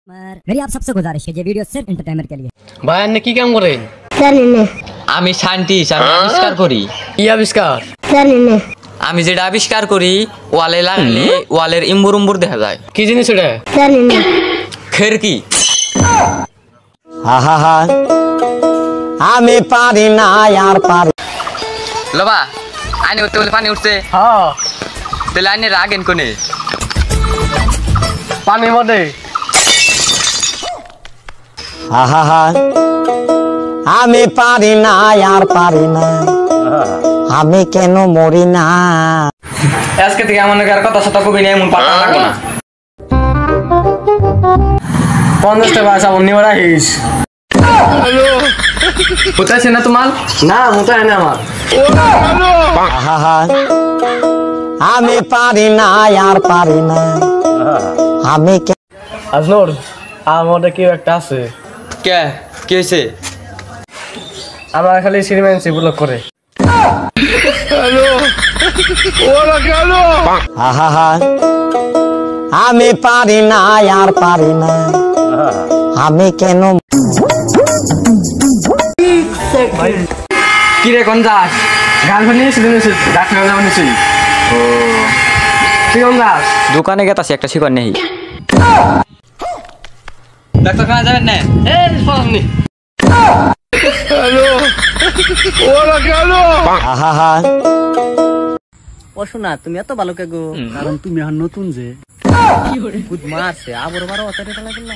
मेरी आप सबसे गुजारिश है ये वीडियो सिर्फ एंटरटेनमेंट के लिए। ভাই আপনি কি কাম করেন? জানি না আমি সায়েন্টিস্ট, আমি আবিষ্কার করি। কি আবিষ্কার? জানি না আমি যেটা আবিষ্কার করি ওয়ালে লাগলে ওয়ালের ইম্বুর উম্বুর দেখা যায়। কি জিনিস এটা? জানি না খেরকি। আহা আমি পারি না আর পারি লোবা আইনে উঠতে বলে পানি উঠছে, হ্যাঁ তাহলে আইনে রাগেন কোনে? পানির মধ্যে। আহা আমি পারি না আর পারি না আমি কেন মরি না আজকে থেকে আমার নাকি আর কথা সতা কবি নেই, এমন পাতা লাগবে না। 50 টাকা আছে অন্য ওরা হিস। কোথায় না তোমার? না মোটায় না আমার। আহা আমি পারি না আর পারি না আমি আজনুর আমাদের কি একটা আছে। কে কি হয়েছে? আমরা খালি সিনেমেন্সি ব্লক করে। আহা আমি পারি না আর পারি না আমি কেন কি রে কোন যাস? গার্লফ্রেন্ড নিয়ে সিনেমেন্সি ডাক্তার নাম নিছি। ও তুই কোন যাস? দোকানে গেতাছি একটা শিকার নেই। ডাক্তার খানা যাবেন না? এই ফোননি। আহা ও শোনা তুমি এত ভালো কে গো, কারণ তুমি এখন নতুন যে খুদ মারছে আবার বারো অতটা লাগলা।